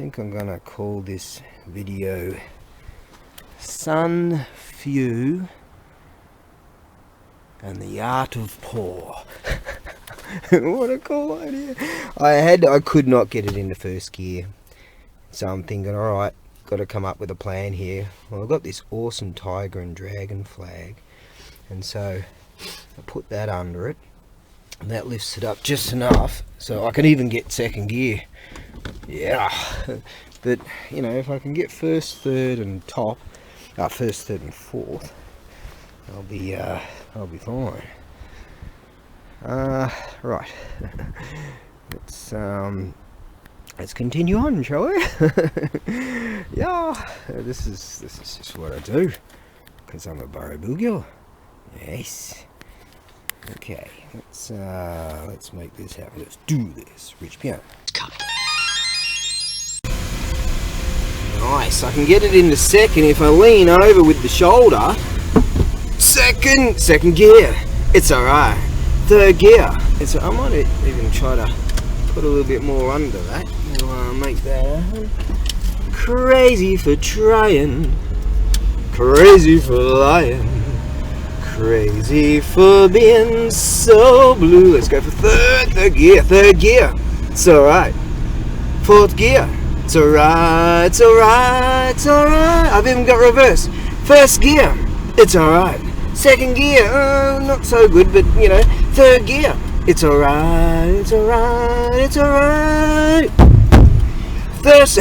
think I'm gonna call this video Sun, Few and the Art of Pour. What a cool idea. I could not get it into first gear, so I'm thinking, alright, got to come up with a plan here. Well, I've got this awesome tiger and dragon flag, and so I put that under it, and that lifts it up just enough so I can even get second gear. Yeah, but you know, if I can get first, third and top, first, third and fourth, I'll be fine. Right. Let's continue on, shall we? Yeah, this is just what I do, because I'm a ABAREBUGYO. Yes. Okay, let's make this happen. Let's do this. Rich piano. Nice. I can get it into second if I lean over with the shoulder. Second gear. It's alright. Third gear. I might even try to put a little bit more under that. I'll make that happen. Crazy for trying. Crazy for lying. Crazy for being so blue. Let's go for third gear. Third gear. It's alright. Fourth gear. It's alright. It's alright. It's alright. I've even got reverse. First gear. It's alright. Second gear. Not so good, but you know. Third gear. It's alright. It's alright. It's alright. Thirst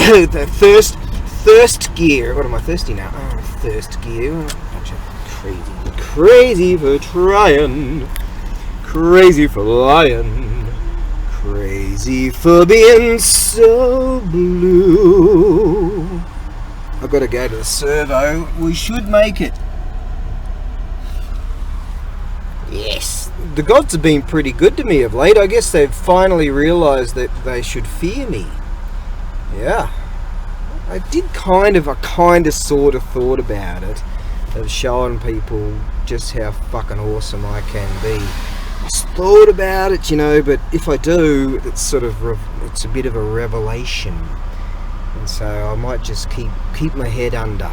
gear. What am I thirsty now? Oh, thirst gear. Crazy for trying, crazy for lying, crazy for being so blue. I've got to go to the servo. We should make it. Yes, the gods have been pretty good to me of late. I guess they've finally realised that they should fear me. Yeah, I sort of thought about it, of showing people just how fucking awesome I can be. I just thought about it, you know, but if I do, it's a bit of a revelation, and so I might just keep my head under.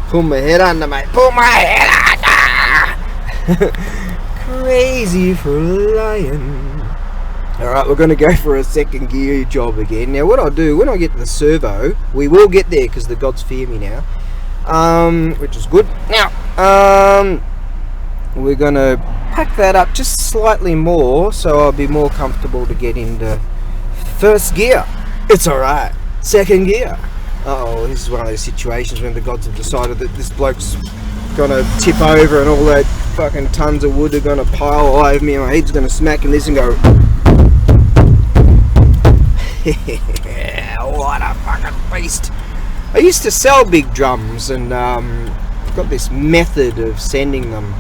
Pull my head under, mate. Pull my head under. Crazy for lying. Alright, we're going to go for a second gear job again. Now what I'll do, when I get to the servo, we will get there because the gods fear me now. Which is good. Now, we're going to pack that up just slightly more so I'll be more comfortable to get into first gear. It's alright. Second gear. Uh-oh, this is one of those situations when the gods have decided that this bloke's going to tip over and all that fucking tons of wood are going to pile all over me and my head's going to smack in this and go... What a fucking beast. I used to sell big drums, and I've got this method of sending them,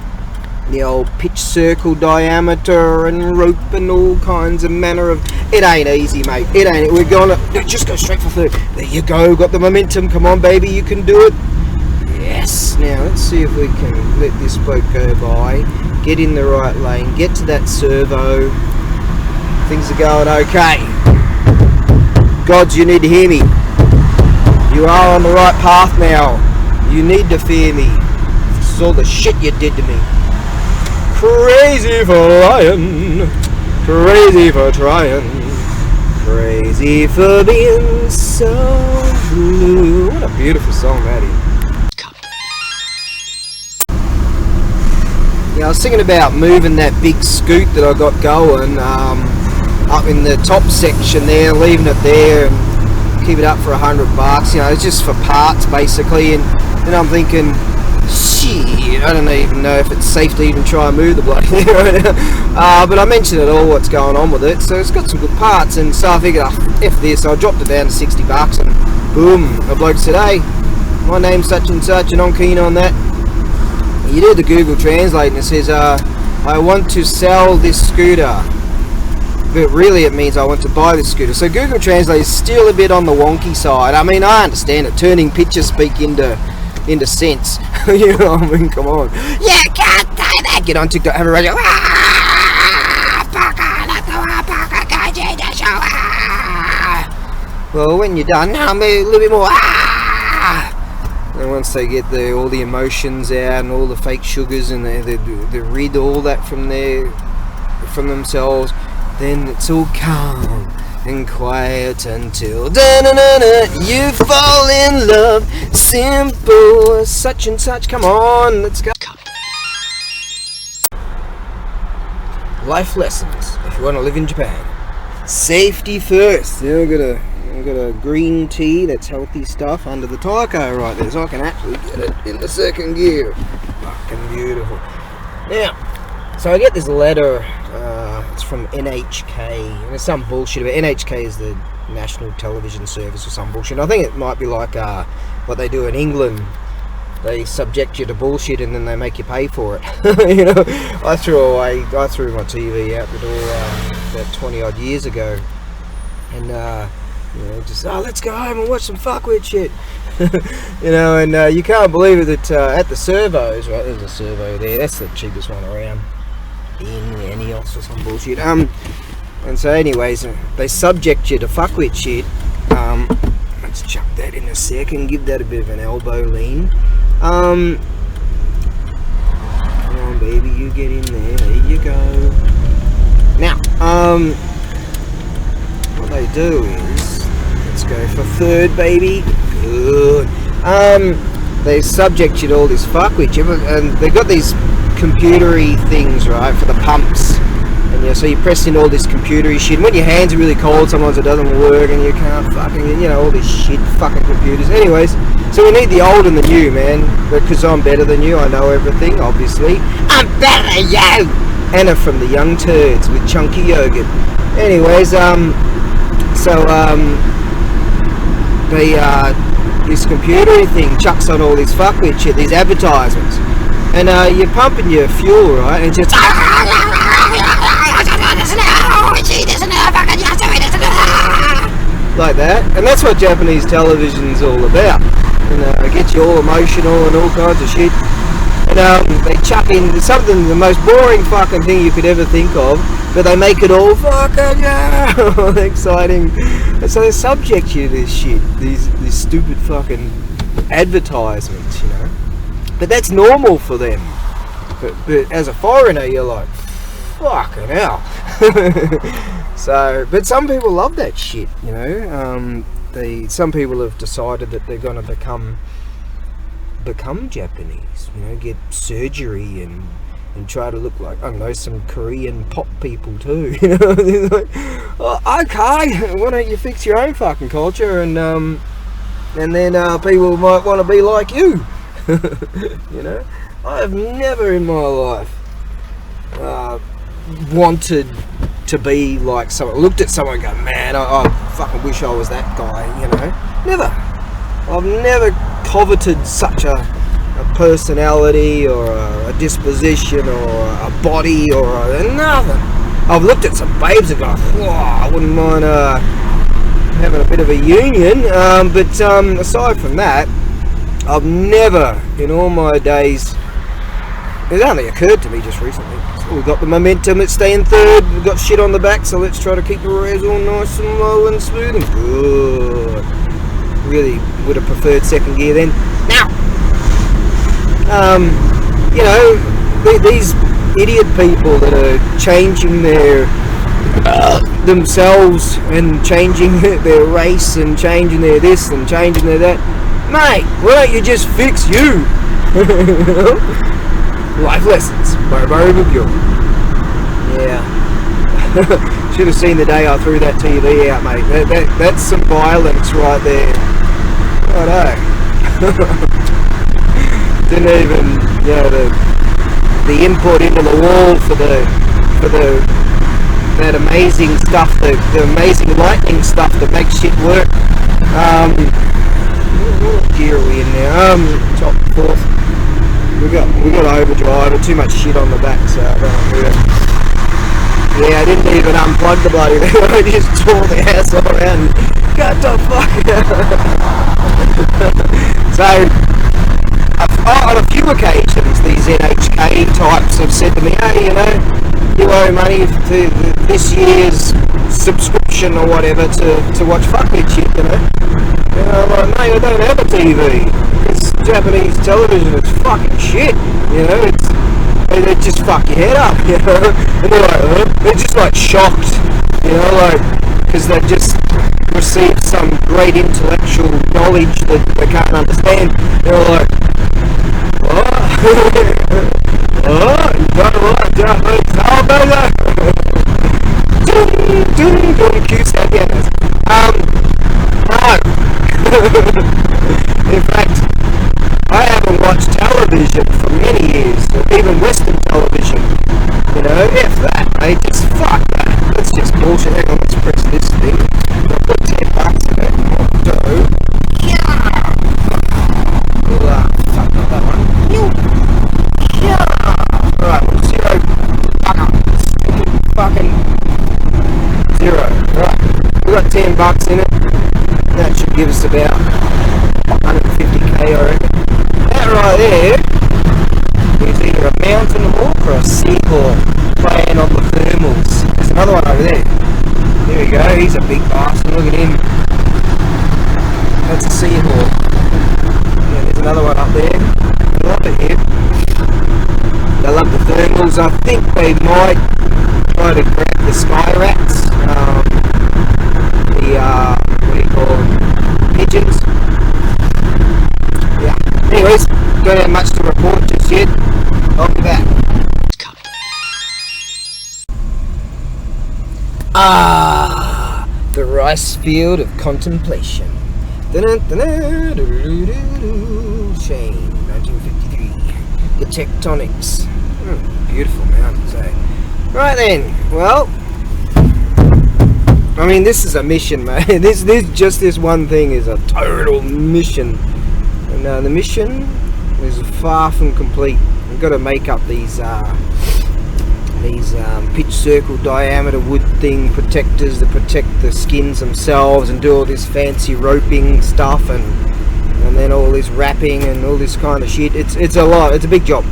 the old pitch circle diameter and rope and all kinds of manner of... It ain't easy, mate. It ain't. We're gonna just go straight for third. There you go. Got the momentum. Come on, baby. You can do it. Yes. Now let's see if we can let this bloke go by. Get in the right lane. Get to that servo. Things are going okay. Gods, you need to hear me. You are on the right path now. You need to fear me. It's all the shit you did to me. Crazy for lying. Crazy for trying. Crazy for being so blue. What a beautiful song that is. Yeah, I was thinking about moving that big scoot that I got going up in the top section there, leaving it there and keep it up for $100. You know, it's just for parts basically, and then I'm thinking, shit, I don't even know if it's safe to even try and move the bloke there. But I mentioned it all, what's going on with it, so it's got some good parts, and so I figured, F this, I dropped it down to $60 and boom, a bloke said, hey, my name's such and such and I'm keen on that. You do the Google Translate and it says, I want to sell this scooter. But really it means I want to buy this scooter. So Google Translate is still a bit on the wonky side. I mean, I understand it, turning picture speak into sense. You know what I mean? Come on. Yeah, can't do that. Get on TikTok, have a radio. Well, when you're done, a little bit more. And once they get all the emotions out and all the fake sugars and they rid all that from themselves, then it's all calm and quiet until you fall in love. Simple, such and such. Come on, let's go. Life lessons if you want to live in Japan. Safety first. I've got a green tea that's healthy stuff under the taiko right there, so I can actually get it in the second gear. Fucking beautiful. Now, so I get this letter. It's from NHK, and there's some bullshit about NHK is the National Television Service or some bullshit. I think it might be like what they do in England. They subject you to bullshit and then they make you pay for it. You know, I threw my TV out the door about 20 odd years ago, and just let's go home and watch some fuckwit shit. You know, and you can't believe it that at the servos, right? There's a servo there. That's the cheapest one around. In any else or some bullshit. And so, anyways, they subject you to fuckwit shit. Let's chuck that in a second. Give that a bit of an elbow lean. Come on, baby, you get in there. There you go. Now, what they do is, let's go for third, baby. Good. They subject you to all this fuckwit, and they've got these computery things, right, for the pumps, and so you press in all this computery shit, and when your hands are really cold sometimes it doesn't work and you can't fucking, all this shit, fucking computers. Anyways, so we need the old and the new, man, because I'm better than you, I know everything, obviously. I'm better than you! Anna from the Young Turds with chunky yogurt. Anyways, this computery thing chucks on all this fuckwit shit, these advertisements. And you're pumping your fuel, right? And it's just like that. And that's what Japanese television's all about. And it gets you all emotional and all kinds of shit. And they chuck in something, the most boring fucking thing you could ever think of, but they make it all fucking exciting. And so they subject you to this shit, these stupid fucking advertisements, you know. But that's normal for them. But as a foreigner, you're like, fucking hell. So, but some people love that shit, you know. Some people have decided that they're going to become Japanese, you know, get surgery and try to look like, I don't know, some Korean pop people too. You know, like, oh, okay, why don't you fix your own fucking culture and then people might want to be like you. You know, I have never in my life wanted to be like someone. Looked at someone and go, man, I fucking wish I was that guy. You know, never. I've never coveted such a personality or a disposition or a body or nothing. I've looked at some babes and gone, oh, I wouldn't mind having a bit of a union. But aside from that, I've never, in all my days, it only occurred to me just recently. So we've got the momentum, let's stay in third, we've got shit on the back, so let's try to keep the rails all nice and low and smooth and good. Really would have preferred second gear then. Now, you know, these idiot people that are changing their themselves and changing their race and changing their this and changing their that. Mate, why don't you just fix you? Life lessons by ABAREBUGYO. Yeah. Should have seen the day I threw that TV out, mate. That's some violence right there. Righto. Didn't even, you know, the input into the wall for that amazing stuff, the amazing lightning stuff that makes shit work. What gear are we in now? Top fourth. We got overdrive, but too much shit on the back, so I don't do it. Yeah, I didn't even unplug the bloody thing. I just tore the ass all around and got the fuck out. So, on a few occasions, these NHK types have said to me, hey, you know, you borrow money to this year's subscription or whatever to watch fuckhead shit, you know. And I'm like, mate, I don't have a TV. This Japanese television is fucking shit, you know. They just fuck your head up, you know. And they're like, huh? They're just like shocked, you know, like, because they just received some great intellectual knowledge that they can't understand. They're like, what? Oh, you got a lot of Japanese. Oh, no. No. In fact, I haven't watched television for many years, or even Western television. You know, F that, mate. Just fuck that. That's just bullshit. Hang on, let's press this thing. I'll put $10 in it. So, yeah. Fuck, not that one. Yeah. Alright, zero. Fucking zero. Right, we got $10 in it. That should give us about 150k, I reckon. That right there is either a mountain hawk or a seahawk playing on the thermals. There's another one over there. There we go, he's a big bastard, look at him. That's a seahawk. Yeah, there's another one up there. I love it here. They love the thermals. I think they might try to grab the sky rats. What do you call them? Pigeons. Yeah. Anyways, don't have much to report just yet. I'll be back. Ah, the rice field of contemplation. Shane, 1953. The tectonics. Beautiful mountains, eh? Right then, well, I mean, this is a mission, mate. This one thing is a total mission. And the mission is far from complete. We've got to make up these pitch circle diameter wood thing protectors that protect the skins themselves, and do all this fancy roping stuff, and then all this wrapping and all this kind of shit. It's a lot. It's a big job.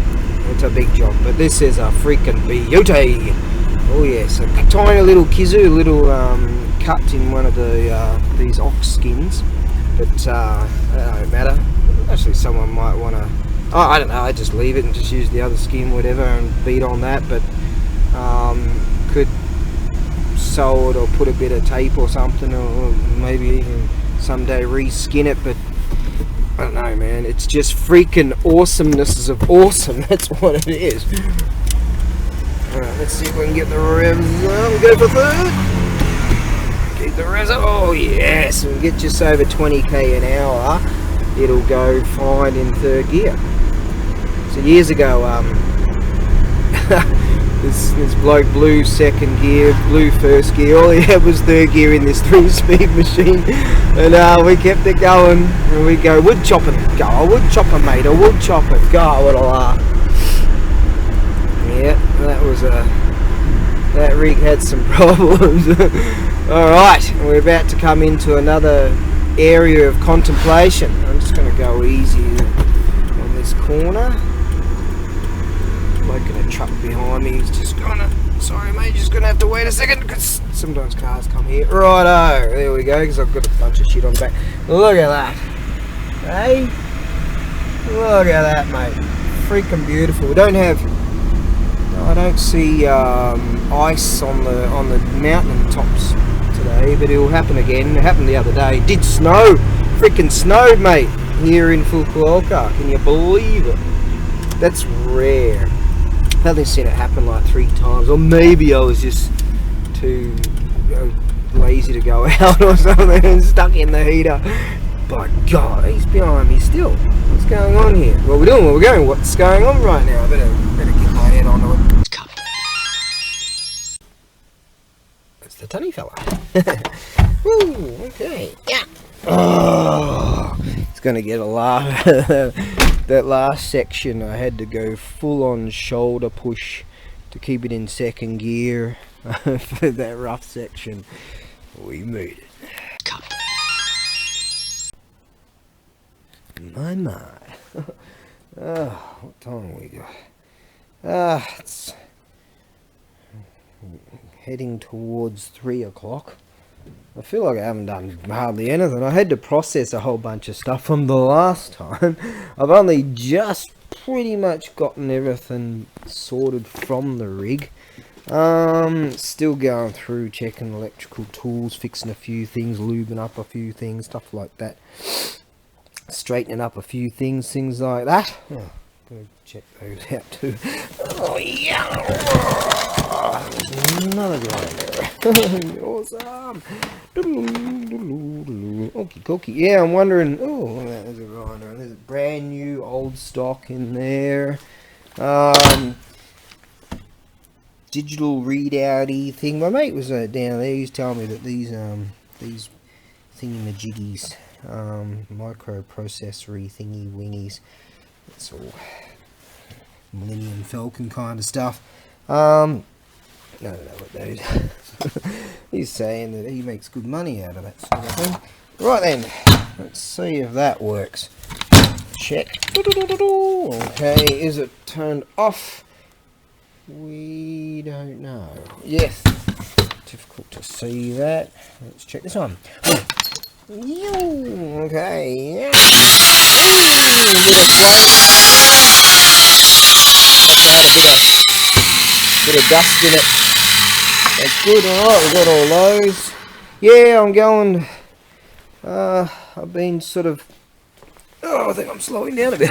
It's a big job. But this is a freaking beauty. Oh yes, a tiny little kizu, little cut in one of these ox skins, but that don't matter. Actually, someone might want to. Oh, I don't know. I just leave it and just use the other skin, whatever, and beat on that. But could sew it or put a bit of tape or something, or maybe even someday reskin it. But I don't know, man. It's just freaking awesomeness of awesome. That's what it is. Alright, let's see if we can get the revs up. Go for third. Keep the revs up. Oh yes, we'll get just over 20k an hour. It'll go fine in third gear. So years ago, this bloke blew second gear, blew first gear. All he had was third gear in this 3-speed machine, and we kept it going. And we go wood chopping, go a wood chopper, mate, a wood chopper, go what a laugh. Yeah, that rig had some problems. Alright, we're about to come into another area of contemplation. I'm just going to go easy on this corner. Bloke in a truck behind me, he's just gonna, sorry mate, just gonna have to wait a second, because sometimes cars come here. Righto, there we go, because I've got a bunch of shit on the back. Look at that. Hey? Look at that, mate. Freaking beautiful. We don't have, I don't see ice on the mountain tops today, but it will happen again. It happened the other day. It did snow. Freaking snowed, mate, here in Fukuoka. Can you believe it? That's rare. I've only seen it happen like 3 times, or maybe I was just too lazy to go out or something and stuck in the heater. By God, he's behind me still. What's going on here? Well, we're doing what we're going. What's going on right now? I better get my head onto it. That's the tunny fella. Ooh, okay. Yeah. Oh, it's gonna get a laugh. That last section, I had to go full on shoulder push to keep it in second gear. For that rough section, we made it. My. Oh, what time have we got? It's heading towards 3 o'clock. I feel like I haven't done hardly anything. I had to process a whole bunch of stuff from the last time. I've only just pretty much gotten everything sorted from the rig. Still going through, checking electrical tools, fixing a few things, lubing up a few things, stuff like that. Straightening up a few things like that. Oh, gotta check those out too. Oh yeah! Another grinder. Awesome! Okie dokie. Yeah, I'm wondering. Oh, there's a grinder. There's a brand new old stock in there. Digital readout-y thing. My mate was down there. He's telling me that these thingy-majiggies, microprocessory thingy-wingies, it's all Millennium Falcon kind of stuff. I don't know what those. He's saying that he makes good money out of that sort of thing. Right then, let's see if that works. Check. Okay, is it turned off? We don't know. Yes. Difficult to see that. Let's check this one. Oh. Okay. Yeah. Bit of dust in it. That's good. Alright, we've got all those. Yeah, I'm going. I've been sort of. Oh, I think I'm slowing down a bit.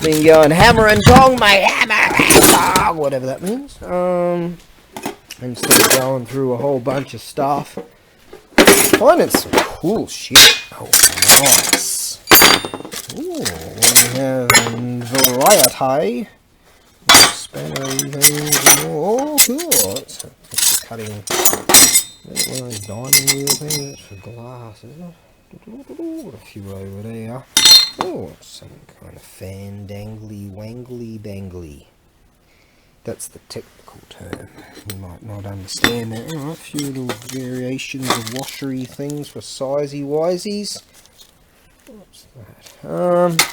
Been going hammer and tong, mate, hammer and tong, whatever that means. And sort of going through a whole bunch of stuff. Finding some cool shit. Oh, nice. Ooh, we have variety. Spanner things. Oh, cool. That's cutting. One of those diamond wheel things. That's for glass, isn't it? Got a few over there. Oh, some kind of fan dangly wangly bangly. That's the technical term. You might not understand that. Alright, a few little variations of washery things for sizey wiseies. What's that?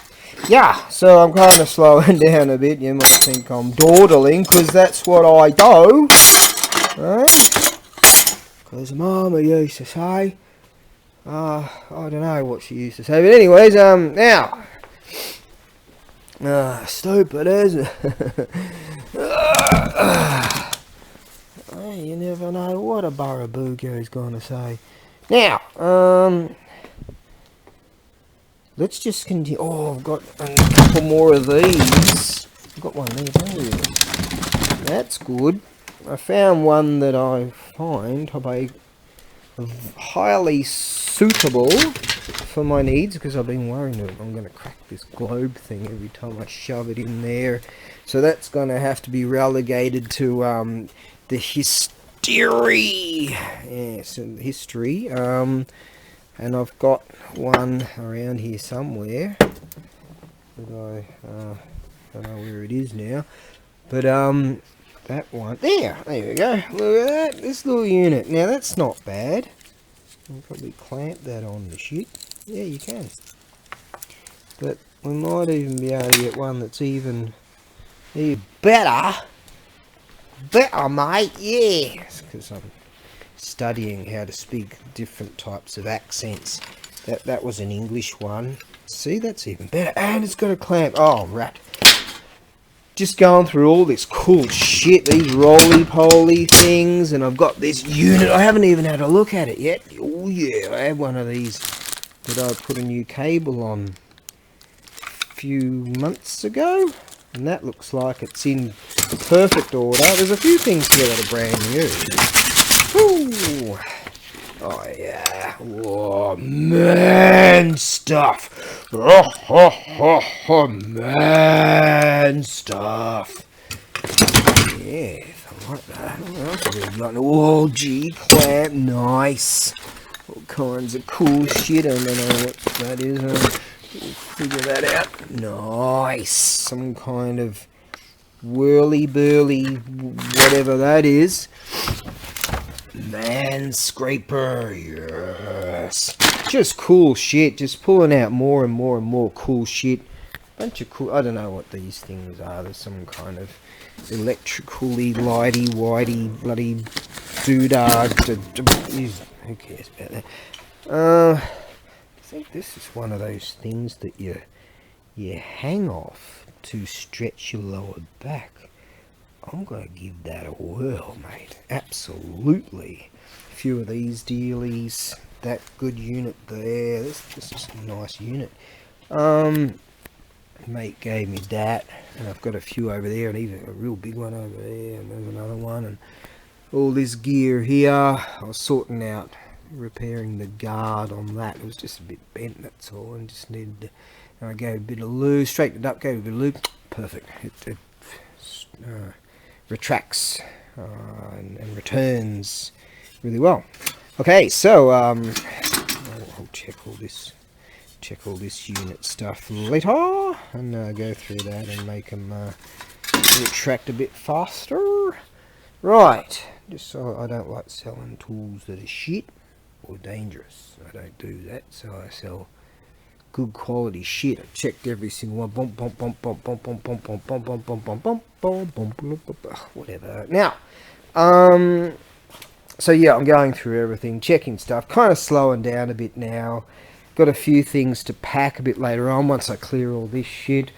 Yeah, so I'm kind of slowing down a bit. You might think I'm dawdling, because that's what I do. Because Mama used to say. I don't know what she used to say, but anyways, now, stupid, isn't it? You never know what a ABAREBUGYO is going to say. Now, let's just continue. Oh, I've got a couple more of these. I've got one there too. That's good. I found one that I find highly suitable for my needs, because I've been worrying that I'm going to crack this globe thing every time I shove it in there. So that's going to have to be relegated to the history. Yes, history. And I've got one around here somewhere. But I don't know where it is now. But that one. There we go. Look at that. This little unit. Now that's not bad. You can probably clamp that on the shit. Yeah, you can. But we might even be able to get one that's even better. Better, mate. Yes. Because I'm studying how to speak different types of accents. That was an English one. See, that's even better. And it's got a clamp. Oh, rat. Just going through all this cool shit, these roly-poly things, and I've got this unit. I haven't even had a look at it yet. Oh yeah, I had one of these that I put a new cable on a few months ago, and that looks like it's in perfect order. There's a few things here that are brand new. Ooh. Oh yeah. Oh man stuff. Oh man stuff. Yeah, I like that. We've got an all G clamp. Nice. All kinds of cool shit. I don't know what that is. We'll figure that out. Nice. Some kind of whirly-burly whatever that is. Man scraper, yes. Just cool shit. Just pulling out more and more and more cool shit bunch of cool, I don't know what these things are. There's some kind of electrically lighty whitey bloody doodah. Who cares about that? I think this is one of those things that you hang off to stretch your lower back. I'm gonna give that a whirl, mate. Absolutely. A few of these dealies. That good unit there. This is a nice unit. Mate gave me that, and I've got a few over there, and even a real big one over there, and there's another one, and all this gear here. I was sorting out, repairing the guard on that. It was just a bit bent, that's all, and just needed to, and I gave a bit of lube, straightened it up, gave a bit of lube. Perfect. It retracts and returns really well. Okay, so I'll check all this unit stuff later, and go through that and make them retract a bit faster. Right, just so I don't like selling tools that are shit or dangerous. I don't do that, so I sell good quality shit. I checked every single one. Bump, bump, bump, bump, bump, bump, bump, bump, bump, bump, bump, bump, bump, bump, bump, bump, whatever. Now, so yeah, I'm going through everything, checking stuff, kind of slowing down a bit now. Got a few things to pack a bit later on once I clear all this shit.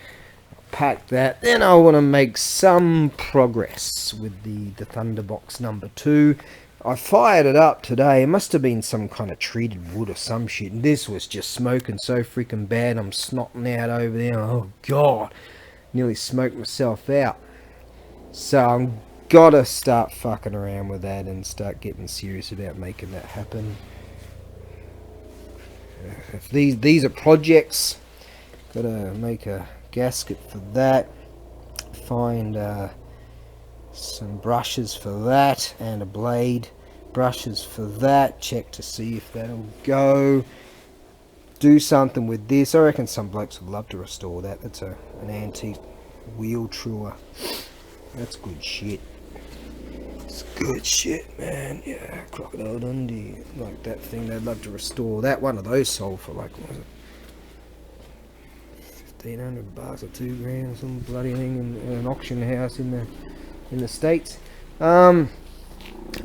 I'll pack that. Then I want to make some progress with the Thunderbox number 2. I fired it up today. It must have been some kind of treated wood or some shit. And this was just smoking so freaking bad. I'm snotting out over there. Oh god. Nearly smoked myself out. So I'm gotta start fucking around with that and start getting serious about making that happen. If these are projects, gotta make a gasket for that, find some brushes for that, and a blade, brushes for that, check to see if that'll go, do something with this. I reckon some blokes would love to restore that. That's an antique wheel truer. That's good shit. It's good shit, man. Yeah, Crocodile Dundee, like that thing. They'd love to restore that. One of those sold for like, what was it, $1,500 or $2,000, some bloody thing in an auction house in the States.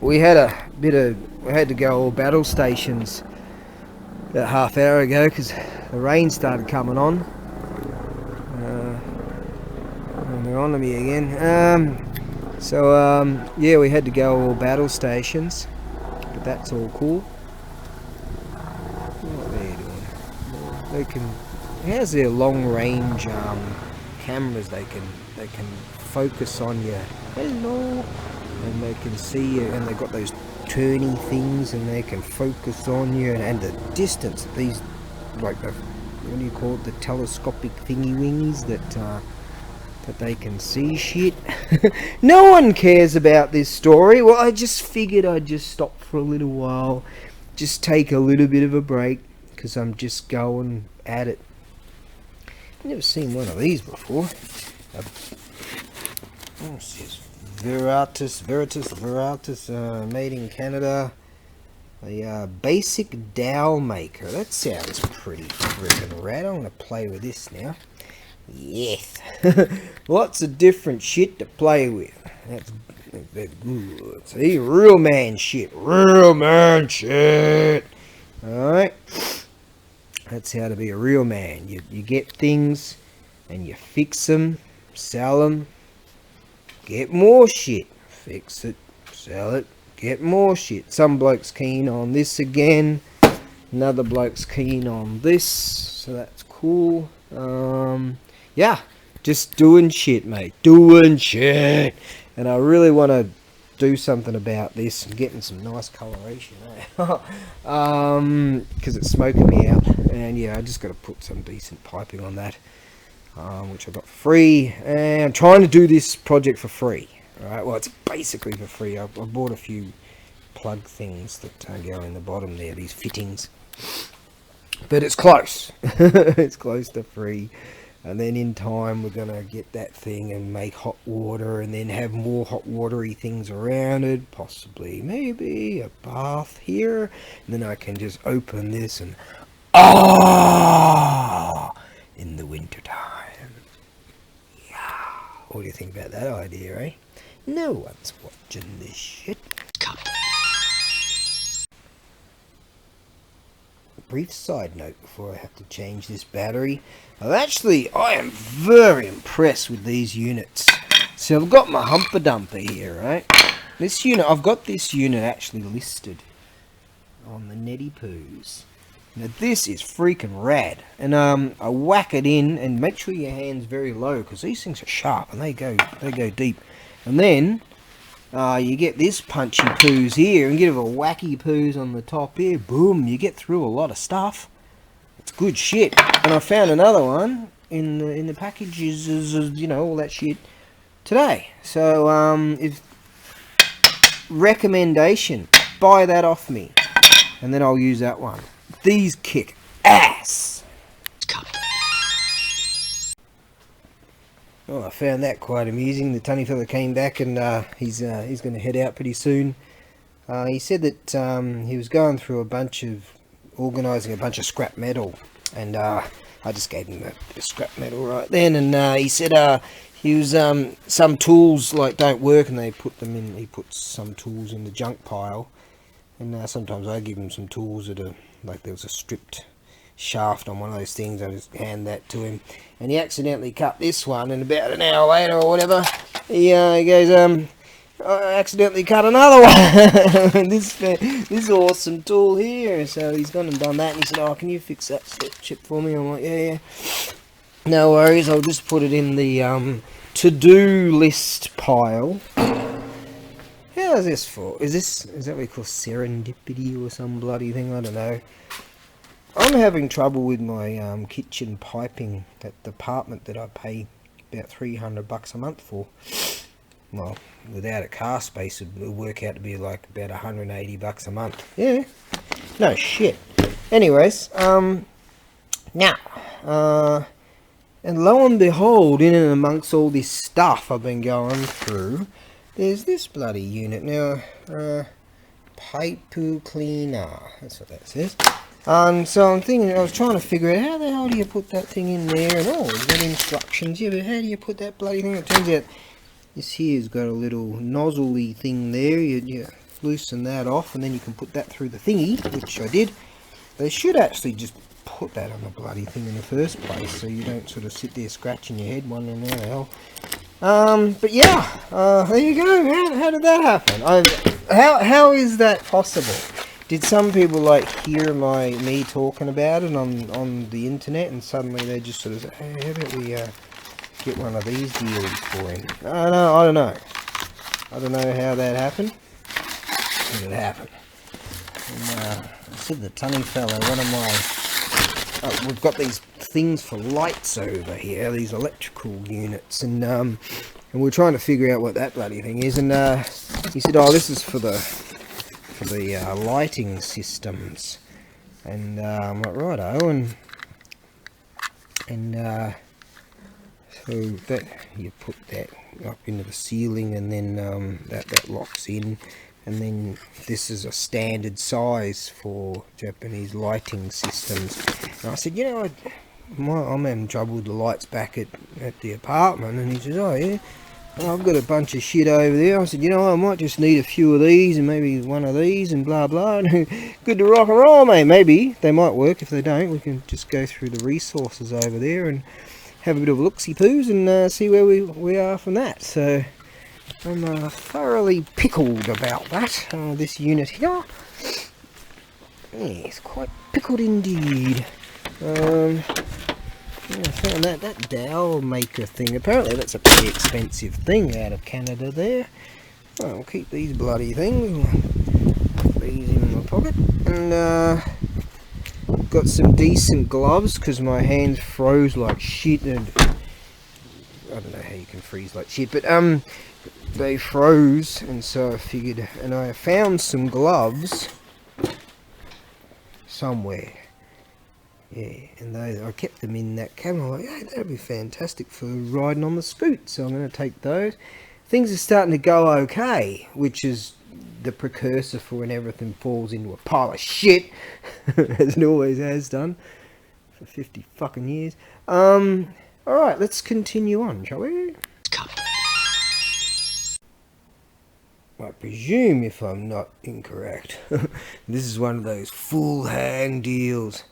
We had to go all battle stations about half hour ago because the rain started coming on. And they're on to me again. Yeah, we had to go all battle stations, but that's all cool. What are they doing? They can. It has their long range cameras. They can focus on you. Hello, and they can see you, and they've got those turny things, and they can focus on you, and the distance. These, like the, what do you call it? The telescopic thingy wingies that they can see shit. No one cares about this story. Well, I just figured I'd just stop for a little while, just take a little bit of a break, because I'm just going at it. I've never seen one of these before. What's this? Veritas, made in Canada. A basic dowel maker. That sounds pretty freaking rad. I'm going to play with this now. Yes. Lots of different shit to play with. That's good. See, real man shit. Alright. That's how to be a real man. You get things and you fix them, sell them, get more shit. Fix it, sell it, get more shit. Some bloke's keen on this again. Another bloke's keen on this. So that's cool. Yeah, just doing shit, mate. Doing shit. And I really want to do something about this. I'm getting some nice coloration, because it's smoking me out. And yeah, I just got to put some decent piping on that, which I got for free. And I'm trying to do this project for free. Alright, well, it's basically for free. I bought a few plug things that go in the bottom there, these fittings. But it's close. It's close to free. And then in time we're going to get that thing and make hot water, and then have more hot watery things around it. Possibly, maybe a bath here. And then I can just open this and in the winter time. What do you think about that idea, eh? No one's watching this shit. Brief side note before I have to change this battery. I am very impressed with these units. So I've got my humper dumper here, right? This unit, I've got this unit actually listed on the Netty Poos. Now this is freaking rad. And I whack it in, and make sure your hand's very low, because these things are sharp and they go deep. And then you get this punchy poos here, and give a wacky poos on the top here. Boom, you get through a lot of stuff. It's good shit. And I found another one in the packages, you know, all that shit today. So if recommendation, buy that off me, and then I'll use that one. These kick ass. Oh, I found that quite amusing. The tunny fella came back, and he's going to head out pretty soon. He said that he was going through organising a bunch of scrap metal, and I just gave him a bit of scrap metal right then, and he said he was some tools like don't work, and they put them in. He puts some tools in the junk pile, and sometimes I give him some tools that are like, there was a stripped shaft on one of those things. I just hand that to him, and he accidentally cut this one, and about an hour later or whatever, he goes, I accidentally cut another one. this awesome tool here. So he's gone and done that, and he said, oh, can you fix that chip for me? I'm like, yeah, no worries, I'll just put it in the to-do list pile. How's this for? Is that what we call serendipity or some bloody thing? I don't know. I'm having trouble with my kitchen piping at the apartment that I pay about $300 a month for. Well, without a car space, it would work out to be like about $180 a month. Yeah, no shit. Anyways, now, and lo and behold, in and amongst all this stuff I've been going through, there's this bloody unit now, pipe cleaner, that's what that says. And so I'm thinking, I was trying to figure out, how the hell do you put that thing in there, and oh, there's got instructions, yeah, but how do you put that bloody thing? It turns out this here's got a little nozzly thing there, you loosen that off, and then you can put that through the thingy, which I did. They should actually just put that on the bloody thing in the first place, so you don't sort of sit there scratching your head wondering how the hell. But yeah, there you go. How did that happen? How is that possible? Did some people like hear me talking about it on the internet, and suddenly they just sort of say, hey, how about we get one of these deals for him? I don't know. I don't know how that happened. But it happened. And, I said the tunny fella, one of my, we've got these things for lights over here, these electrical units, and we're trying to figure out what that bloody thing is, and he said, oh, this is for the lighting systems, and I'm like, righto, and so that you put that up into the ceiling, and then that locks in, and then this is a standard size for Japanese lighting systems. And I said, you know, I'm having trouble with the lights back at the apartment, and he says, oh yeah, well, I've got a bunch of shit over there. I said, you know, I might just need a few of these and maybe one of these and blah blah. Good to rock and roll, mate. Maybe they might work. If they don't, we can just go through the resources over there and have a bit of a look-see-poos and see where we are from that. So I'm thoroughly pickled about that. This unit here. Yes, quite pickled indeed. Yeah, I found that dowel maker thing. Apparently that's a pretty expensive thing out of Canada there. Well, I'll keep these bloody things. Put these in my pocket. And got some decent gloves because my hands froze like shit. And I don't know how you can freeze like shit, but they froze, and so I figured, and I found some gloves somewhere. Yeah, and I kept them in that camera. Like, hey, that'd be fantastic for riding on the scoot. So I'm going to take those. Things are starting to go okay, which is the precursor for when everything falls into a pile of shit, as it always has done for 50 fucking years. All right, let's continue on, shall we? I presume, if I'm not incorrect, this is one of those full hang deals.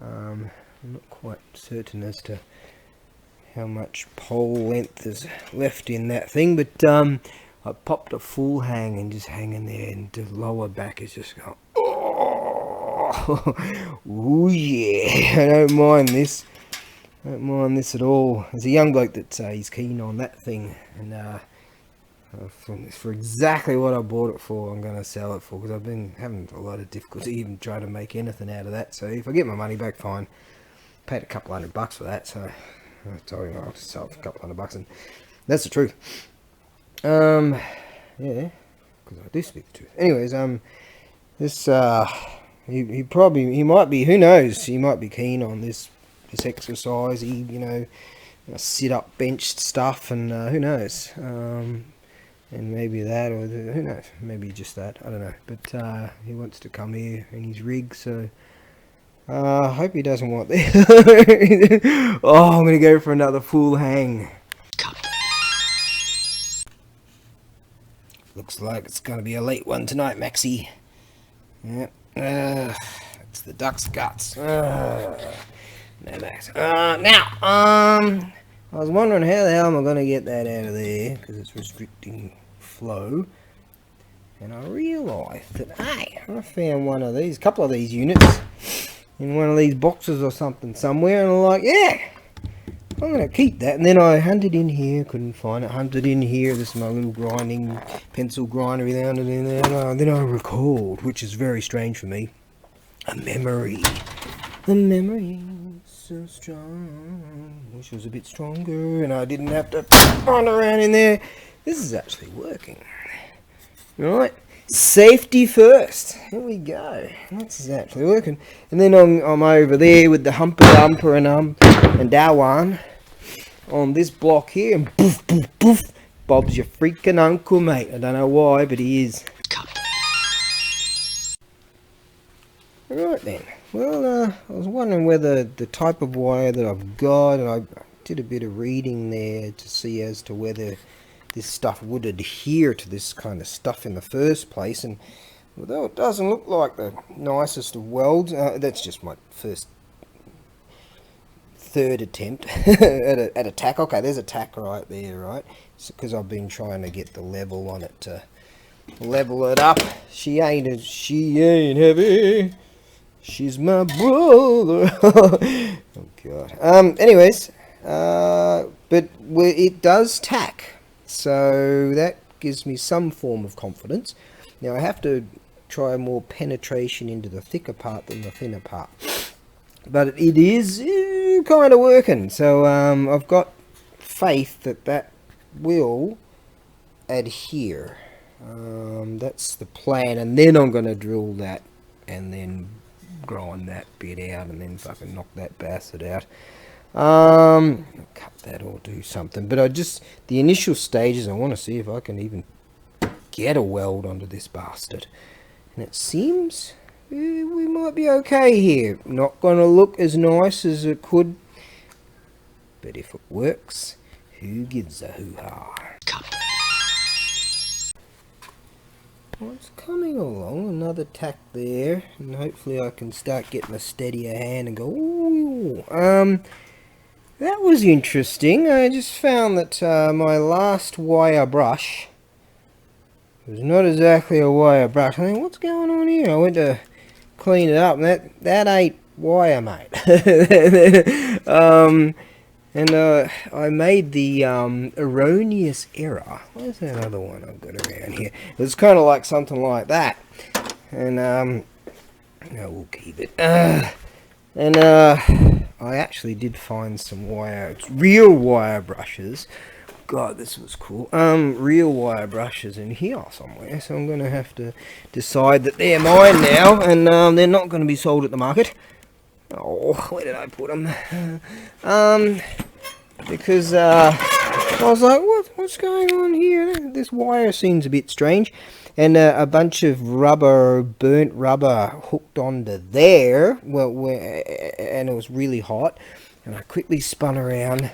I'm not quite certain as to how much pole length is left in that thing, but I popped a full hang and just hanging there, and the lower back is just going, oh, ooh yeah, I don't mind this. I don't mind this at all. There's a young bloke that he's keen on that thing, and for exactly what I bought it for, I'm going to sell it for, because I've been having a lot of difficulty even trying to make anything out of that. So if I get my money back, fine. Paid a couple $100 for that, so I told him I'll just sell it for a couple $100, and that's the truth. Yeah, because I do speak the truth. Anyways, this he might be, who knows, he might be keen on this exercise, sit up benched stuff, and who knows, and maybe that, or who knows, maybe just that, I don't know, but he wants to come here in his rig, so I hope he doesn't want this. Oh, I'm gonna go for another full hang. Looks like it's gonna be a late one tonight, Maxie. Yep. It's the duck's guts. No, Max. Now, I was wondering how the hell am I gonna get that out of there, because it's restricting flow. And I realised that, hey, I found one of these, a couple of these units in one of these boxes or something somewhere, and I'm like, yeah, I'm going to keep that. And then I hunted in here, couldn't find it, hunted in here, this is my little grinding, pencil grinder down in there, and then I recalled, which is very strange for me, a memory. The memory is so strong, wish it was a bit stronger, and I didn't have to run around in there. This is actually working. Right, safety first. Here we go. That's actually working. And then I'm over there with the humper and Dawan on this block here, and poof, poof, poof. Bob's your freaking uncle, mate. I don't know why, but he is. Right then. Well, I was wondering whether the type of wire that I've got, and I did a bit of reading there to see as to whether this stuff would adhere to this kind of stuff in the first place, and although it doesn't look like the nicest of welds, that's just my third attempt at a tack. Okay, there's a tack right there, right? Because I've been trying to get the level on it to level it up. She ain't heavy. She's my brother. Oh god. Anyways, but it does tack. So that gives me some form of confidence. Now I have to try more penetration into the thicker part than the thinner part. But it is kind of working. So I've got faith that will adhere. That's the plan. And then I'm going to drill that and then grind that bit out and then fucking knock that bastard out. Cut that or do something, but the initial stages, I want to see if I can even get a weld onto this bastard, and it seems we might be okay here. Not going to look as nice as it could, but if it works, who gives a hoo-ha? Well, it's coming along, another tack there, and hopefully I can start getting a steadier hand and go, ooh. That was interesting. I just found that my last wire brush was not exactly a wire brush. I think, what's going on here? I went to clean it up, and that ain't wire, mate. I made the erroneous error. Where's that other one I've got around here? It was kind of like something like that. And no, we'll keep it. I actually did find some real wire brushes. God, this was cool. Real wire brushes in here somewhere, so I'm going to have to decide that they're mine now, and they're not going to be sold at the market. Oh, where did I put them? Because I was like, what's going on here? This wire seems a bit strange. And a bunch of burnt rubber hooked onto there, and it was really hot. And I quickly spun around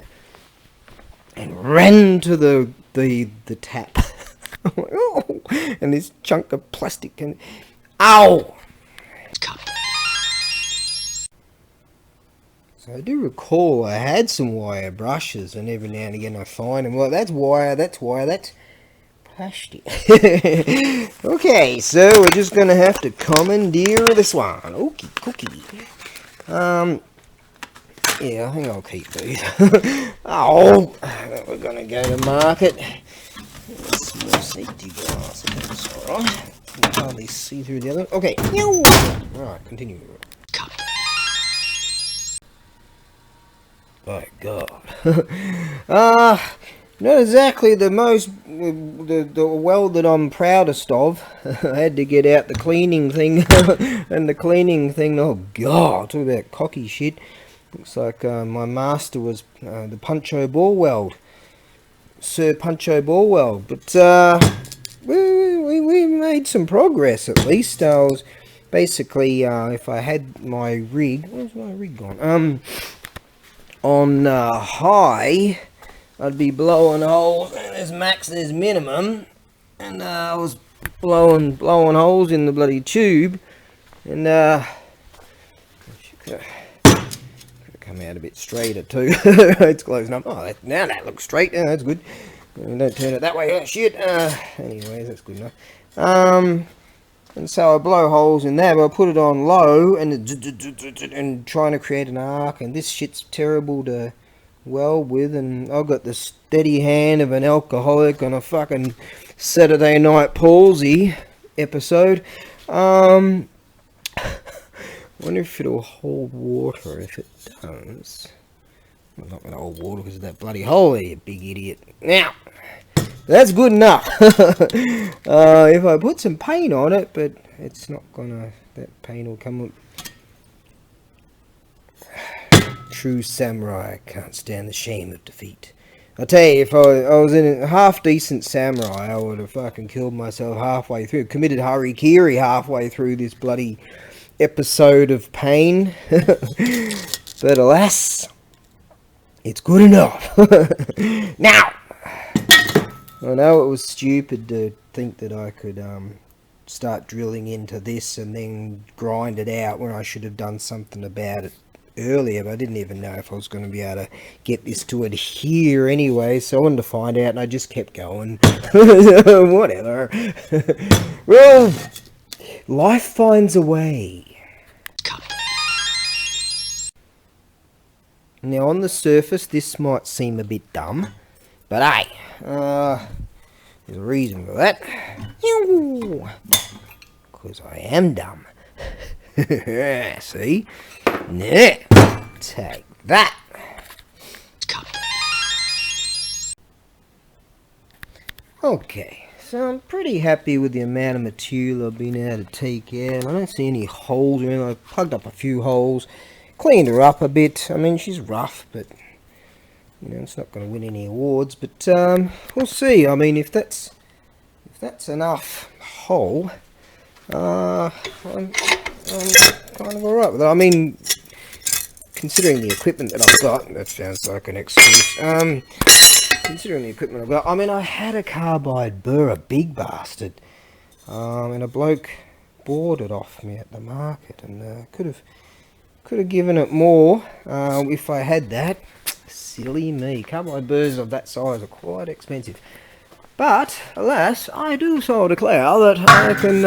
and ran to the tap. I'm like, oh, and this chunk of plastic and ow. So I do recall I had some wire brushes, and every now and again I find them. Well, that's wire, that's plastic. Okay, so we're just gonna have to commandeer this one. Okay, cookie. Yeah, I think I'll keep these. Oh, we're gonna go to market. Some more safety glass. That's alright. You can hardly see through the other. Okay. Right, continue. My God. Not exactly the most, the weld that I'm proudest of. I had to get out the cleaning thing, and the cleaning thing, oh God, talk about cocky shit. Looks like my master was the Puncho Ball Weld, Sir Puncho Ball Weld. But we made some progress at least. I was basically, if I had my rig, where's my rig gone? On high, I'd be blowing holes. There's max, there's minimum, and I was blowing holes in the bloody tube, and could have come out a bit straighter too. It's closing up. Oh, now that looks straight. Yeah, that's good. Don't turn it that way. Oh shit. Anyways, that's good enough. And so I blow holes in there, but I put it on low and trying to create an arc, and this shit's terrible to weld with, and I've got the steady hand of an alcoholic on a fucking Saturday Night Palsy episode. Wonder if it'll hold water. If it does, I'm not going to hold water because of that bloody hole there, you big idiot. Now, that's good enough. If I put some paint on it, but it's not gonna, that paint will come up. True samurai can't stand the shame of defeat. I'll tell you, if I was in a half-decent samurai, I would have fucking killed myself halfway through. Committed harikiri halfway through this bloody episode of pain. But alas, it's good enough. Now, I know it was stupid to think that I could start drilling into this and then grind it out when I should have done something about it earlier, but I didn't even know if I was going to be able to get this to adhere anyway, so I wanted to find out, and I just kept going. Whatever. Well, life finds a way. Now on the surface this might seem a bit dumb, but hey, there's a reason for that. Because I am dumb. See? Nah, take that. Okay, so I'm pretty happy with the amount of material I've been able to take out. I don't see any holes or anything. I've plugged up a few holes, cleaned her up a bit. I mean, she's rough, but you know, it's not going to win any awards. But we'll see. I mean, if that's enough hole, I'm kind of alright with it. I mean, considering the equipment that I've got, that sounds like an excuse. Considering the equipment I've got, I mean, I had a carbide burr, a big bastard, and a bloke bought it off me at the market, and could have given it more if I had that. Silly me. Carbide burrs of that size are quite expensive. But, alas, I do so declare that I can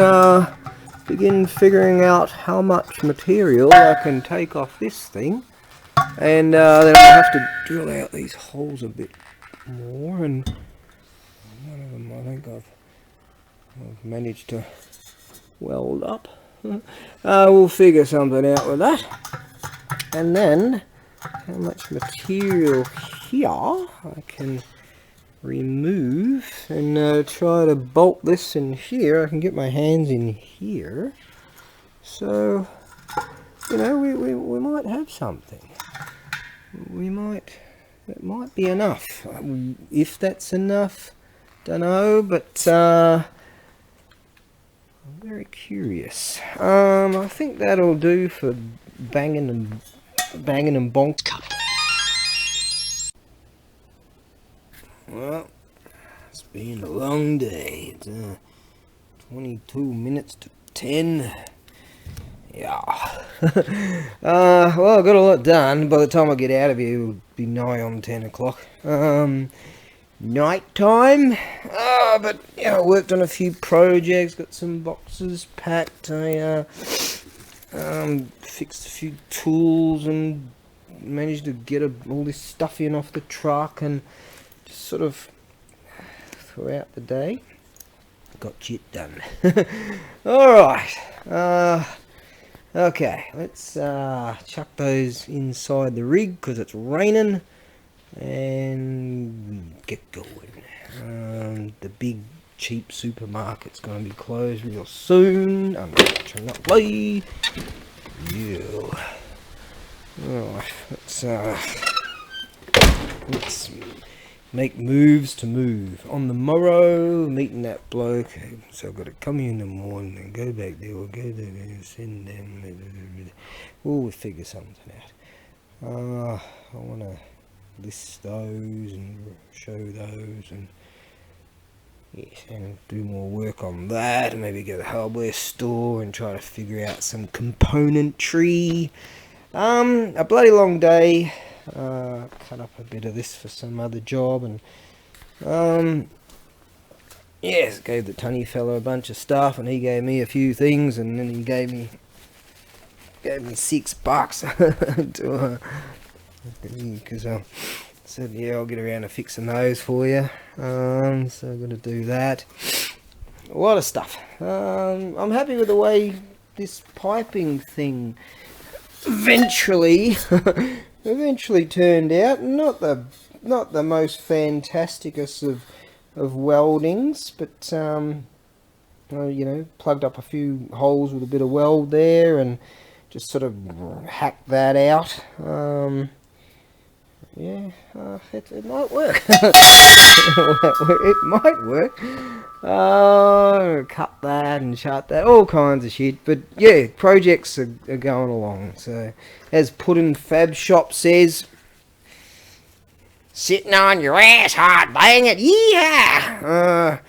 begin figuring out how much material I can take off this thing. And then I'll have to drill out these holes a bit more. And one of them I think I've managed to weld up. We'll figure something out with that. And then, how much material here I can remove and try to bolt this in here. I can get my hands in here, so you know, we might have something. That might be enough. If that's enough, don't know, but I'm very curious. I think that'll do for banging and bonk. Well, it's been a long day. It's 22 minutes to 10. Yeah. Well, I got a lot done. By the time I get out of here, it'll be nigh on 10 o'clock. Night time. But yeah, I worked on a few projects, got some boxes packed. I fixed a few tools and managed to get all this stuff in off the truck, and just sort of throughout the day got shit done. Alright, okay, let's chuck those inside the rig because it's raining and get going. The big cheap supermarket's going to be closed real soon, unfortunately. Yeah. Alright, let's make moves to move. On the morrow, meeting that bloke, so I've got to come here in the morning and go back there, or go there and send them. We'll figure something out. I want to list those and show those, and yes, and do more work on that, and maybe go to the hardware store and try to figure out some componentry. A bloody long day. Cut up a bit of this for some other job, and yes, gave the tunny fella a bunch of stuff, and he gave me a few things, and then he gave me $6 to because I said, yeah, I'll get around to fixing those for you. So I'm gonna do that. A lot of stuff. I'm happy with the way this piping thing eventually turned out. Not the most fantasticest of weldings, but you know, plugged up a few holes with a bit of weld there and just sort of hacked that out. Yeah, it might work. It might work. Cut that and shut that, all kinds of shit. But yeah, projects are going along. So, as Puddin' Fab Shop says, sitting on your ass hard, bang it, yeah.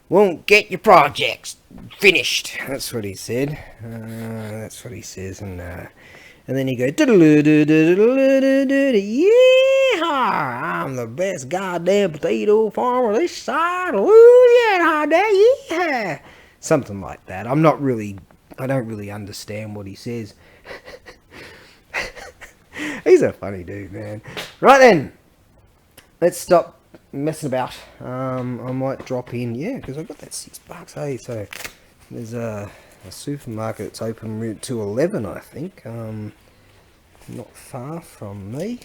Won't get your projects finished. That's what he said. That's what he says, and then he goes, yeah, I'm the best goddamn potato farmer this side of Louisiana, yeah. Something like that. I don't really understand what he says. He's a funny dude, man. Right then, let's stop messing about. I might drop in, yeah, because I've got that $6, hey, so there's a supermarket that's open to 11, I think. Not far from me,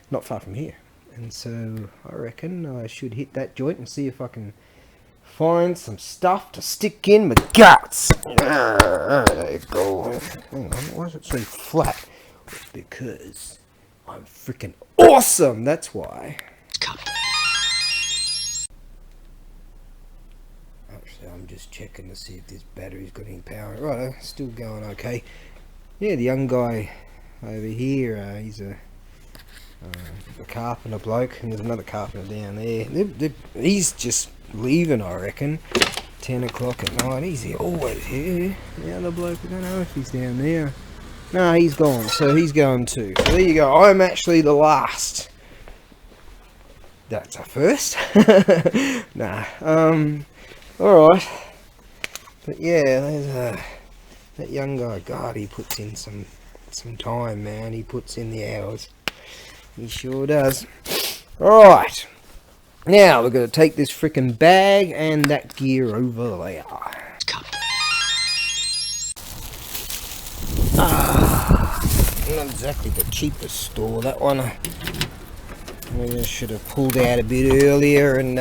not far from here, and so I reckon I should hit that joint and see if I can find some stuff to stick in my guts. There you go. Hang on, why is it so flat? Because I'm freaking awesome, that's why. Actually, I'm just checking to see if this battery's got any power. Right, still going okay. Yeah, the young guy over here, he's a carpenter bloke, and there's another carpenter down there. He's just leaving, I reckon. 10 o'clock at night. He's always here. The other bloke, I don't know if he's down there. No, he's gone, so he's going too. So there you go. I'm actually the last. That's a first. Nah. Alright. But yeah, there's that young guy. God, he puts in some time, man. He puts in the hours. He sure does. Alright. Now we're going to take this freaking bag and that gear over there. Not exactly the cheapest store, that one. I should have pulled out a bit earlier, and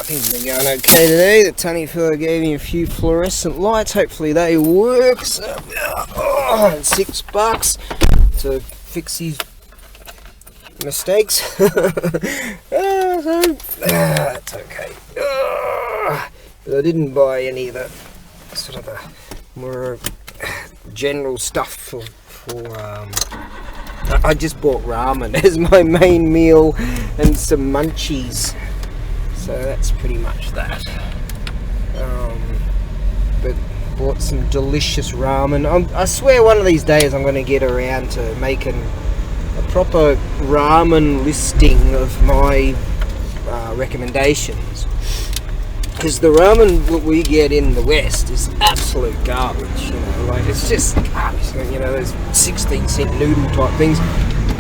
things have been going okay today. The tunny fella gave me a few fluorescent lights. Hopefully they work. So, $6 to fix these mistakes. That's okay. But I didn't buy any of the sort of the more general stuff for I just bought ramen as my main meal and some munchies. So that's pretty much that. But bought some delicious ramen. I swear one of these days I'm going to get around to making a proper ramen listing of my recommendations, because the ramen that we get in the West is absolute garbage. Like it's just garbage. Those 16-cent noodle type things.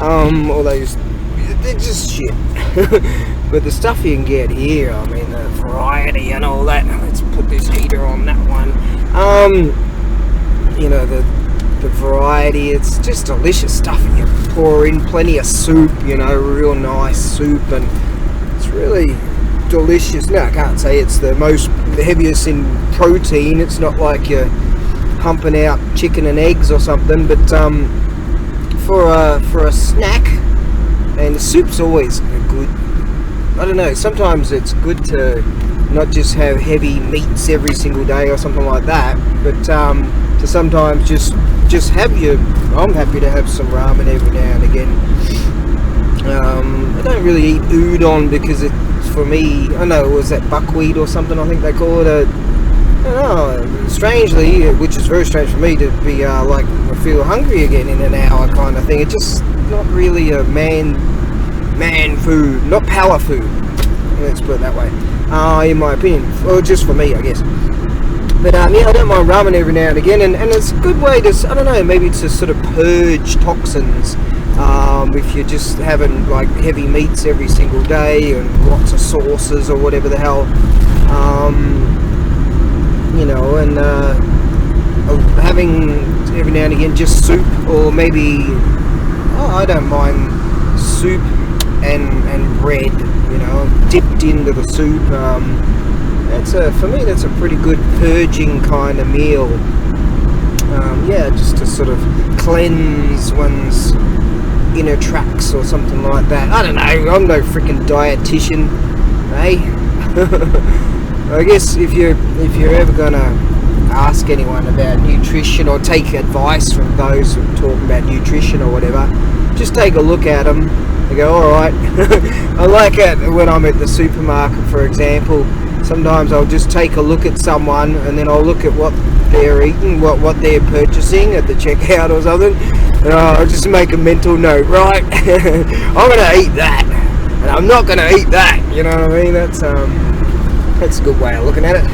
Or they're just shit. But the stuff you can get here, I mean, the variety and all that. Let's put this heater on that one. The variety, it's just delicious stuff. You pour in plenty of soup, real nice soup, and it's really delicious. Now, I can't say it's the heaviest in protein. It's not like you're pumping out chicken and eggs or something, but for a snack, and the soup's always good. I don't know, sometimes it's good to not just have heavy meats every single day or something like that, but to sometimes just have I'm happy to have some ramen every now and again. I don't really eat udon because for me, I know, was that buckwheat or something, I think they call it. I don't know, strangely, which is very strange for me, to be like I feel hungry again in an hour kind of thing. It's just not really a man food, not power food, let's put it that way, in my opinion, or just for me, I guess. But yeah, I don't mind ramen every now and again, and it's a good way to, I don't know, maybe to sort of purge toxins, if you're just having like heavy meats every single day and lots of sauces or whatever the hell, and having every now and again just soup, or maybe, I don't mind soup and bread, dipped into the soup. For me that's a pretty good purging kind of meal. Just to sort of cleanse one's inner tracks or something like that. I don't know, I'm no freaking dietitian, eh? I guess if you're ever gonna ask anyone about nutrition or take advice from those who are talking about nutrition or whatever, just take a look at them and go, alright. I like it when I'm at the supermarket, for example. Sometimes I'll just take a look at someone and then I'll look at what they're eating, what they're purchasing at the checkout or something, and I'll just make a mental note, right? I'm going to eat that, and I'm not going to eat that, you know what I mean? That's a good way of looking at it.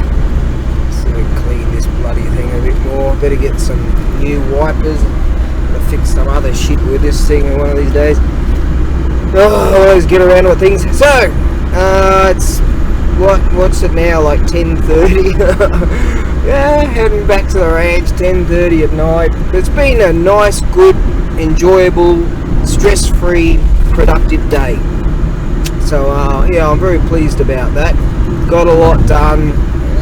So clean this bloody thing a bit more. Better get some new wipers to fix some other shit with this thing one of these days. I always get around with things. So, it's what's it now, like 10:30? Yeah, heading back to the ranch, 10:30 at night. It's been a nice, good, enjoyable, stress-free, productive day. So yeah, I'm very pleased about that. Got a lot done.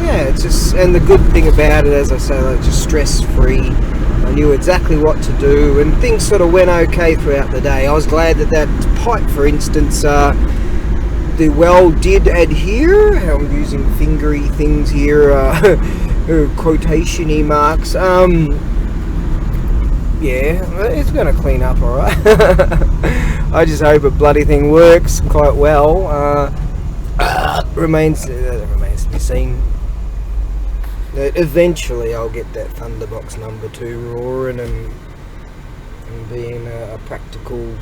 Yeah, it's just, and the good thing about it, as I say, like, just stress-free. I knew exactly what to do, and things sort of went okay throughout the day. I was glad that pipe, for instance, the well did adhere. I'm using fingery things here, quotation-y marks. Yeah, it's going to clean up alright. I just hope a bloody thing works quite well. Remains to be seen. Eventually I'll get that Thunderbox number 2 roaring and being a practical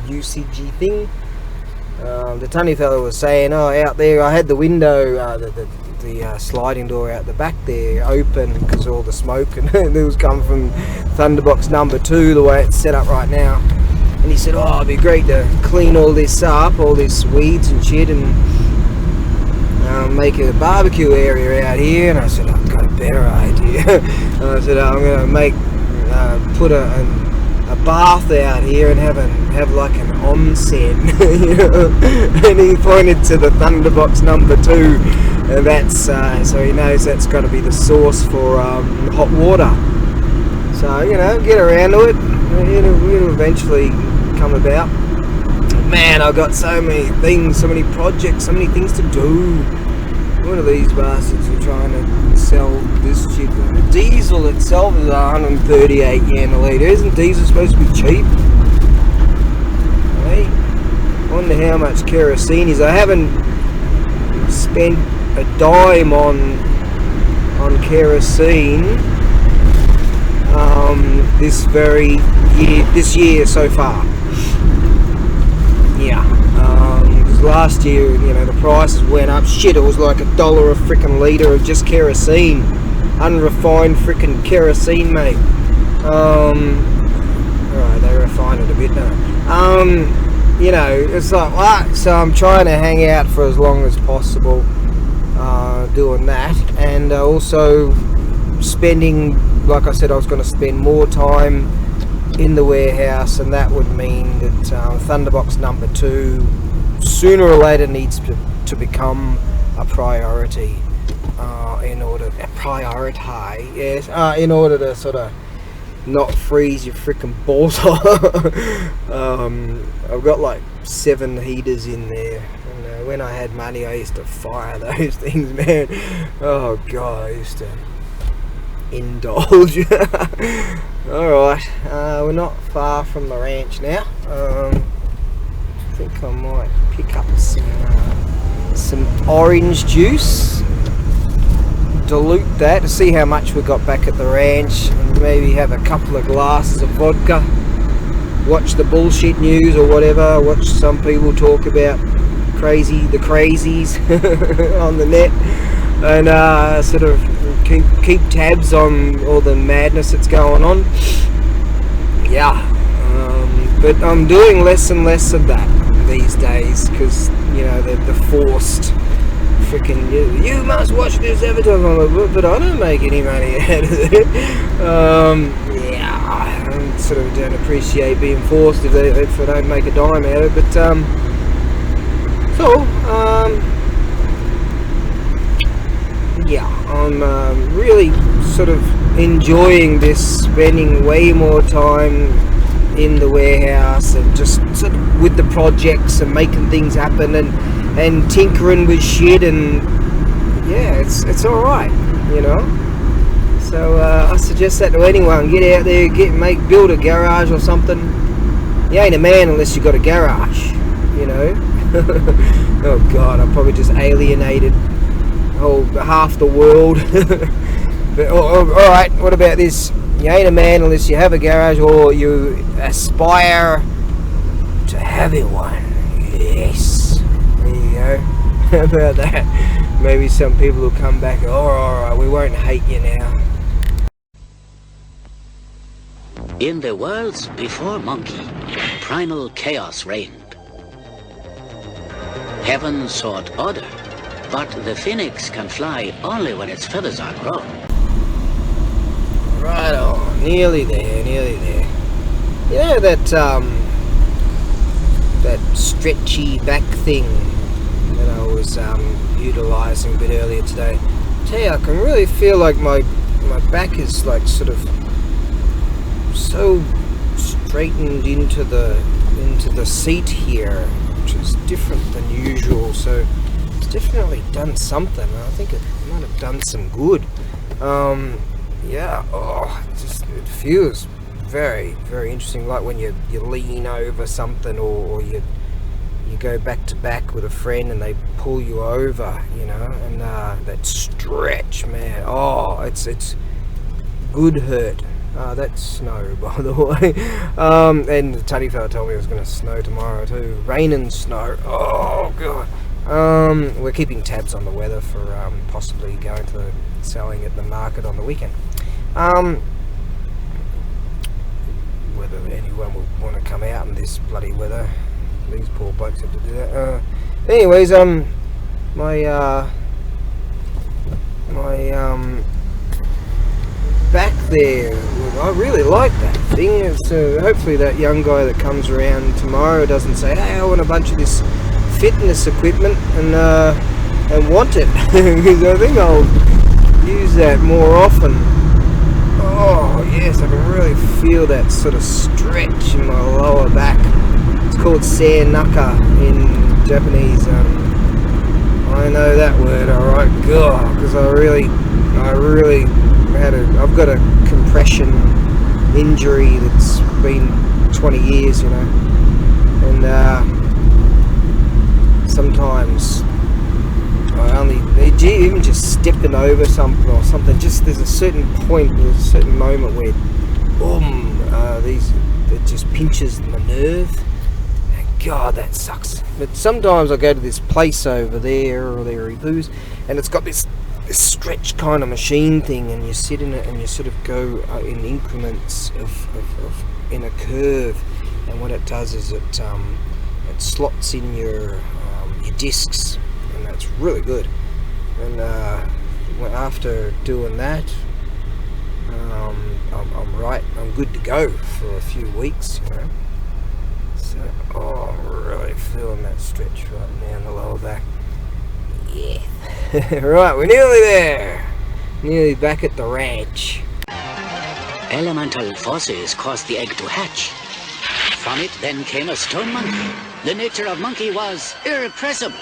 usagey thing. The tunny fella was saying, out there, I had the window, the sliding door out the back there open because all the smoke and it was coming from Thunderbox number 2, the way it's set up right now. And he said, it'd be great to clean all this up, all this weeds and shit, and make a barbecue area out here. And I said, I've got a better idea. I said, I'm going to put a bath out here and have like an onsen, and he pointed to the Thunderbox number 2, and that's so he knows that's got to be the source for hot water. So get around to it. It'll eventually come about. Man, I've got so many things, so many projects, so many things to do. One of these bastards are trying to sell this shit. The diesel itself is 138 yen a litre. Isn't diesel supposed to be cheap? Hey, wonder how much kerosene is. I haven't spent a dime on kerosene this year so far. Yeah, because last year, you know, the prices went up. Shit, it was like $1 a frickin' litre of just kerosene, unrefined frickin' kerosene, mate. Alright, they refine it a bit now. You know, it's like what? So I'm trying to hang out for as long as possible, doing that, and also spending, like I said, I was going to spend more time in the warehouse, and that would mean that Thunderbox number 2 sooner or later needs to become a priority, in order to sort of not freeze your freaking balls off. I've got like 7 heaters in there, and when I had money I used to fire those things, man. Oh god, I used to indulge. Alright, we're not far from the ranch now. I think I might pick up some orange juice, dilute that to see how much we got back at the ranch, and maybe have a couple of glasses of vodka, watch the bullshit news or whatever, watch some people talk about the crazies on the net, and sort of keep tabs on all the madness that's going on. Yeah, but I'm doing less and less of that these days, because, you know, the forced freaking, you must watch this advertisement, but I don't make any money out of it. Yeah, I sort of don't appreciate being forced if I don't make a dime out of it, but yeah, I'm really sort of enjoying this, spending way more time in the warehouse and just sort of with the projects and making things happen and tinkering with shit, and yeah, it's all right, you know. So I suggest that to anyone. Get out there, build a garage or something. You ain't a man unless you got a garage, you know. Oh god, I probably just alienated half the world. But all right, what about this? You ain't a man unless you have a garage or you aspire to having one. Yes. There you go. How about that? Maybe some people will come back. Oh, alright, we won't hate you now. In the worlds before Monkey, primal chaos reigned. Heaven sought order, but the phoenix can fly only when its feathers are grown. Right on, nearly there. You know that stretchy back thing that I was utilising a bit earlier today? Tell you, I can really feel like my back is like sort of so straightened into the seat here, which is different than usual. So it's definitely done something. I think it might have done some good. Yeah, it feels very, very interesting, like when you lean over something, or you go back to back with a friend and they pull you over, you know, and that stretch, man, it's good hurt. That's snow, by the way. And the tutty fella told me it was going to snow tomorrow too. Rain and snow. Oh god. We're keeping tabs on the weather for possibly going to selling at the market on the weekend. Whether anyone will want to come out in this bloody weather. These poor blokes have to do that. Anyways, my back there, I really like that thing. So hopefully that young guy that comes around tomorrow doesn't say, hey, I want a bunch of this fitness equipment and want it, because I think I'll use that more often. Oh yes, I can really feel that sort of stretch in my lower back. It's called sanaka in Japanese. I know that word, alright, God, because I really I've got a compression injury that's been 20 years, you know, and sometimes I only even just stepping over something or something, just there's a certain point, there's a certain moment where it just pinches my nerve. And God, that sucks. But sometimes I go to this place over there or there and it's got this stretch kind of machine thing, and you sit in it and you sort of go in increments of in a curve, and what it does is it slots in your discs, and that's really good. And after doing that, I'm good to go for a few weeks, you know. So, I'm really feeling that stretch right now in the lower back. Yeah. Right, we're nearly there. Nearly back at the ranch. Elemental forces caused the egg to hatch. From it then came a stone monkey. The nature of monkey was irrepressible.